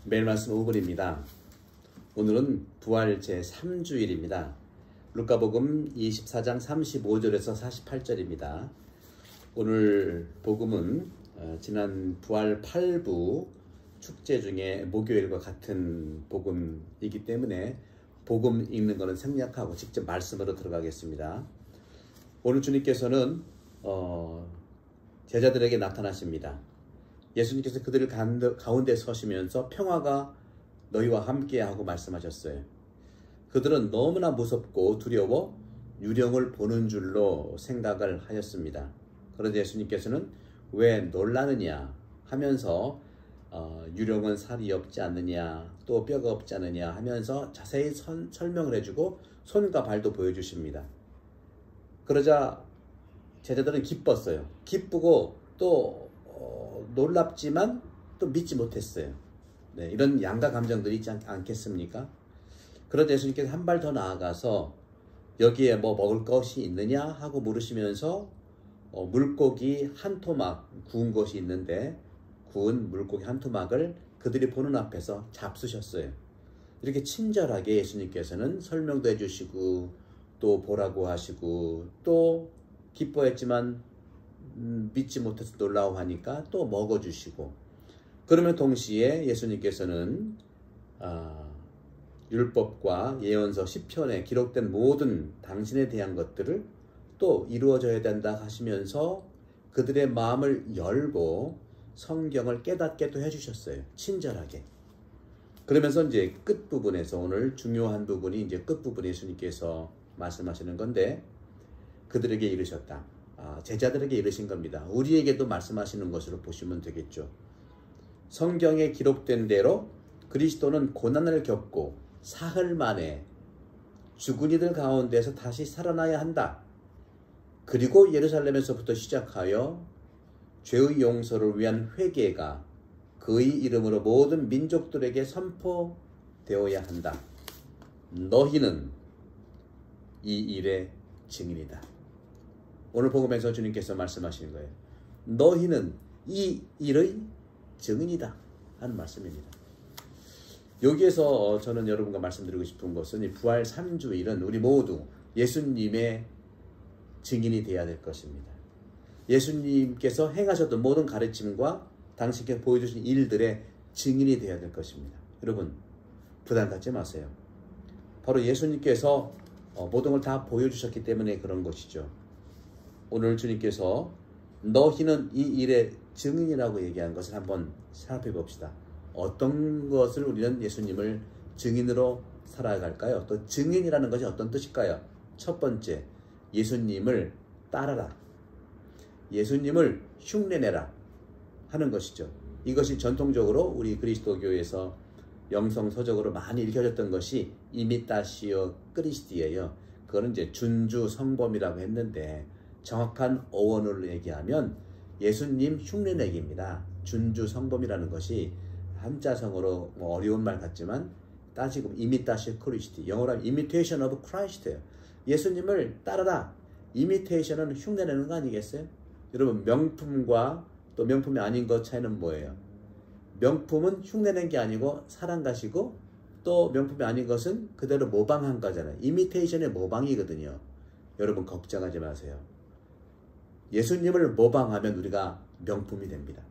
매일 말씀 5분입니다. 오늘은 부활 제3주일입니다. 루카복음 24장 35절에서 48절입니다. 오늘 복음은 지난 부활 8부 축제 중에 목요일과 같은 복음이기 때문에 복음 읽는 것은 생략하고 직접 말씀으로 들어가겠습니다. 오늘 주님께서는 제자들에게 나타나십니다. 예수님께서 그들 가운데 서시면서 평화가 너희와 함께 하고 말씀하셨어요. 그들은 너무나 무섭고 두려워 유령을 보는 줄로 생각을 하였습니다. 그런데 예수님께서는 왜 놀라느냐 하면서 유령은 살이 없지 않느냐 또 뼈가 없지 않느냐 하면서 자세히 설명을 해주고 손과 발도 보여주십니다. 그러자 제자들은 기뻤어요. 기쁘고 또 놀랍지만 또 믿지 못했어요. 네, 이런 양가 감정들이 있지 않겠습니까? 그런데 예수님께서 한 발 더 나아가서 여기에 뭐 먹을 것이 있느냐 하고 물으시면서 물고기 한 토막 구운 것이 있는데 구운 물고기 한 토막을 그들이 보는 앞에서 잡수셨어요. 이렇게 친절하게 예수님께서는 설명도 해주시고 또 보라고 하시고 또 기뻐했지만 믿지 못해서 놀라워하니까 또 먹어주시고, 그러면 동시에 예수님께서는 율법과 예언서 시편에 기록된 모든 당신에 대한 것들을 또 이루어져야 된다 하시면서 그들의 마음을 열고 성경을 깨닫게 또 해주셨어요. 친절하게. 그러면서 이제 끝부분에서 오늘 중요한 부분이 이제 끝부분에 예수님께서 말씀하시는 건데 그들에게 이르셨다. 제자들에게 이르신 겁니다. 우리에게도 말씀하시는 것으로 보시면 되겠죠. 성경에 기록된 대로 그리스도는 고난을 겪고 사흘 만에 죽은 이들 가운데서 다시 살아나야 한다. 그리고 예루살렘에서부터 시작하여 죄의 용서를 위한 회개가 그의 이름으로 모든 민족들에게 선포되어야 한다. 너희는 이 일의 증인이다. 오늘 복음에서 주님께서 말씀하시는 거예요. 너희는 이 일의 증인이다 하는 말씀입니다. 여기에서 저는 여러분과 말씀드리고 싶은 것은 이 부활 3주일은 우리 모두 예수님의 증인이 되어야 될 것입니다. 예수님께서 행하셨던 모든 가르침과 당신께 보여주신 일들의 증인이 되어야 될 것입니다. 여러분 부담 갖지 마세요. 바로 예수님께서 모든 걸 다 보여주셨기 때문에 그런 것이죠. 오늘 주님께서 너희는 이 일의 증인이라고 얘기한 것을 한번 생각해 봅시다. 어떤 것을 우리는 예수님을 증인으로 살아갈까요? 또 증인이라는 것이 어떤 뜻일까요? 첫 번째, 예수님을 따라라. 예수님을 흉내내라 하는 것이죠. 이것이 전통적으로 우리 그리스도교에서 영성서적으로 많이 읽혀졌던 것이 이미타시오 크리스티예요. 그거는 이제 준주 성범이라고 했는데 정확한 어원을 얘기하면 예수님 흉내내기입니다. 준주 성범이라는 것이 한자성어로 어려운 말 같지만 따지고 이미타시오 크리스티, 영어로 하면 imitation of Christ예요. 예수님을 따르라. 이미테이션은 흉내내는 거 아니겠어요? 여러분 명품과 또 명품이 아닌 것 차이는 뭐예요? 명품은 흉내낸 게 아니고 사랑 가시고 또 명품이 아닌 것은 그대로 모방한 거잖아요. 이미테이션의 모방이거든요. 여러분 걱정하지 마세요. 예수님을 모방하면 우리가 명품이 됩니다.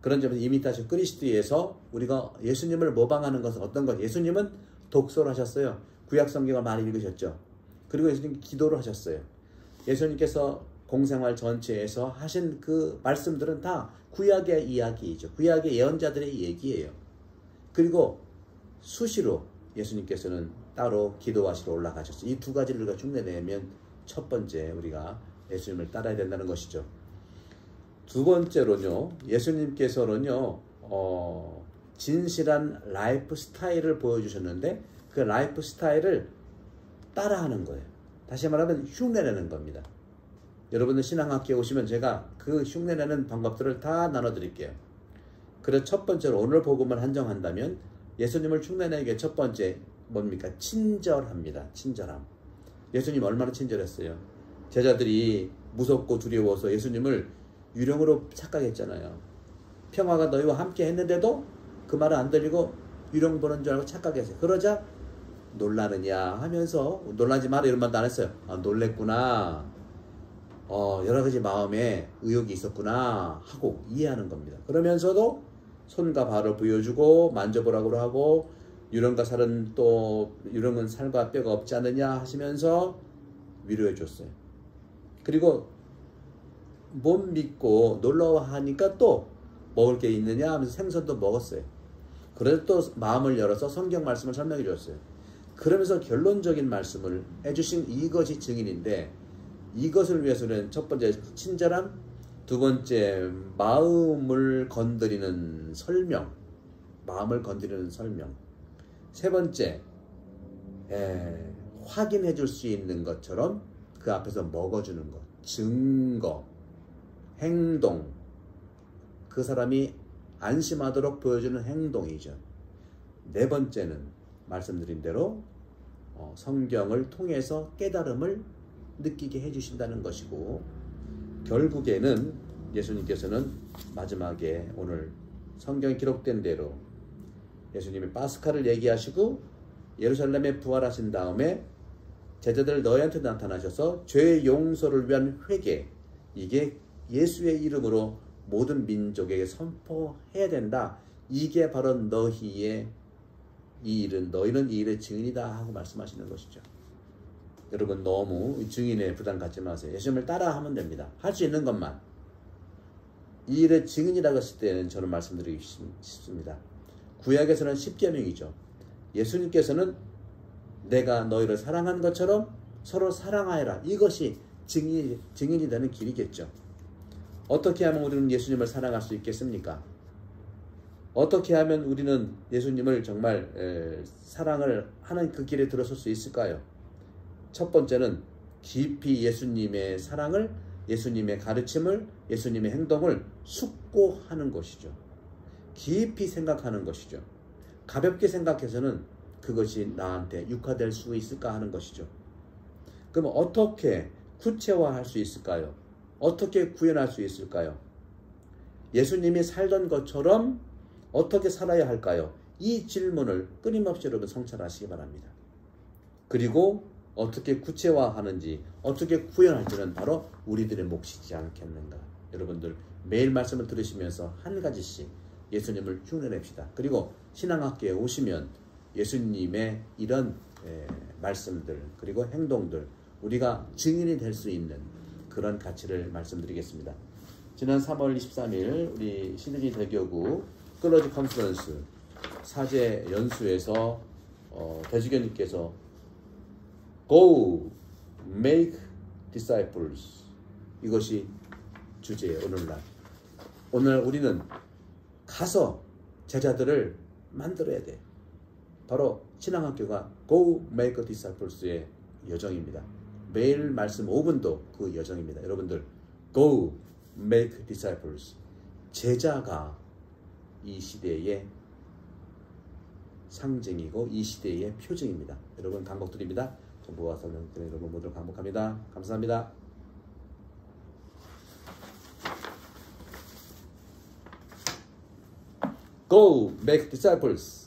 그런 점에서 이미타시오 크리스티에서 우리가 예수님을 모방하는 것은 어떤 것? 예수님은 독서를 하셨어요. 구약 성경을 많이 읽으셨죠. 그리고 예수님 기도를 하셨어요. 예수님께서 공생활 전체에서 하신 그 말씀들은 다 구약의 이야기이죠. 구약의 예언자들의 얘기예요. 그리고 수시로 예수님께서는 따로 기도하시러 올라가셨어요. 이 두 가지를 우리가 흉내내면 첫 번째 우리가 예수님을 따라야 된다는 것이죠. 두 번째로는요, 예수님께서는요, 진실한 라이프 스타일을 보여주셨는데 그 라이프 스타일을 따라하는 거예요. 다시 말하면 흉내내는 겁니다. 여러분들 신앙학교에 오시면 제가 그 흉내내는 방법들을 다 나눠드릴게요. 그래서 첫 번째로 오늘 복음을 한정한다면 예수님을 흉내내기에 첫 번째 뭡니까? 친절합니다. 친절함. 예수님 얼마나 친절했어요. 제자들이 무섭고 두려워서 예수님을 유령으로 착각했잖아요. 평화가 너희와 함께 했는데도 그 말을 안 들리고 유령 보는 줄 알고 착각했어요. 그러자 놀라느냐 하면서 놀라지 마라 이런 말도 안 했어요. 아, 놀랬구나. 여러 가지 마음에 의욕이 있었구나 하고 이해하는 겁니다. 그러면서도 손과 발을 보여주고 만져보라고 하고 유령과 살은 또 유령은 살과 뼈가 없지 않느냐 하시면서 위로해 줬어요. 그리고 못 믿고 놀라워하니까 또 먹을 게 있느냐 하면서 생선도 먹었어요. 그래서 또 마음을 열어서 성경 말씀을 설명해 줬어요. 그러면서 결론적인 말씀을 해주신 이것이 증인인데, 이것을 위해서는 첫 번째 친절함, 두 번째 마음을 건드리는 설명, 세 번째 확인해 줄 수 있는 것처럼 그 앞에서 먹어주는 것, 증거, 행동, 그 사람이 안심하도록 보여주는 행동이죠. 네 번째는 말씀드린 대로 성경을 통해서 깨달음을 느끼게 해주신다는 것이고, 결국에는 예수님께서는 마지막에 오늘 성경에 기록된 대로 예수님이 파스카를 얘기하시고 예루살렘에 부활하신 다음에 제자들 너희한테 나타나셔서 죄의 용서를 위한 회개, 이게 예수의 이름으로 모든 민족에게 선포해야 된다. 이게 바로 너희는 이 일의 증인이다 하고 말씀하시는 것이죠. 여러분 너무 증인의 부담 갖지 마세요. 예수님을 따라하면 됩니다. 할 수 있는 것만. 이 일의 증인이라고 했을 때는 저는 말씀드리기 싶습니다. 구약에서는 10계명이죠. 예수님께서는 내가 너희를 사랑한 것처럼 서로 사랑하여라. 이것이 증인이 되는 길이겠죠. 어떻게 하면 우리는 예수님을 사랑할 수 있겠습니까? 어떻게 하면 우리는 예수님을 정말 사랑을 하는 그 길에 들어설 수 있을까요? 첫 번째는 깊이 예수님의 사랑을, 예수님의 가르침을, 예수님의 행동을 숙고하는 것이죠. 깊이 생각하는 것이죠. 가볍게 생각해서는 그것이 나한테 육화될 수 있을까 하는 것이죠. 그럼 어떻게 구체화할 수 있을까요? 어떻게 구현할 수 있을까요? 예수님이 살던 것처럼 어떻게 살아야 할까요? 이 질문을 끊임없이 여러분 성찰하시기 바랍니다. 그리고 어떻게 구체화하는지, 어떻게 구현할지는 바로 우리들의 몫이지 않겠는가. 여러분들 매일 말씀을 들으시면서 한 가지씩 예수님을 흉내냅시다. 그리고 신앙학교에 오시면 예수님의 이런 말씀들 그리고 행동들 우리가 증인이 될 수 있는 그런 가치를 말씀드리겠습니다. 지난 3월 23일 우리 신의지 대교구 클러지 컨퍼런스 사제 연수에서 대주교님께서 Go make disciples, 이것이 주제예요. 오늘 우리는 가서 제자들을 만들어야 돼. 바로 신앙학교가 Go make disciples의 여정입니다. 매일 말씀 5분도 그 여정입니다. 여러분들 Go make disciples, 제자가 이 시대의 상징이고 이 시대의 표징입니다. 여러분 감복드립니다. 정보와 설명 때문에 여러분 모두 감복합니다. 감사합니다. Go make disciples.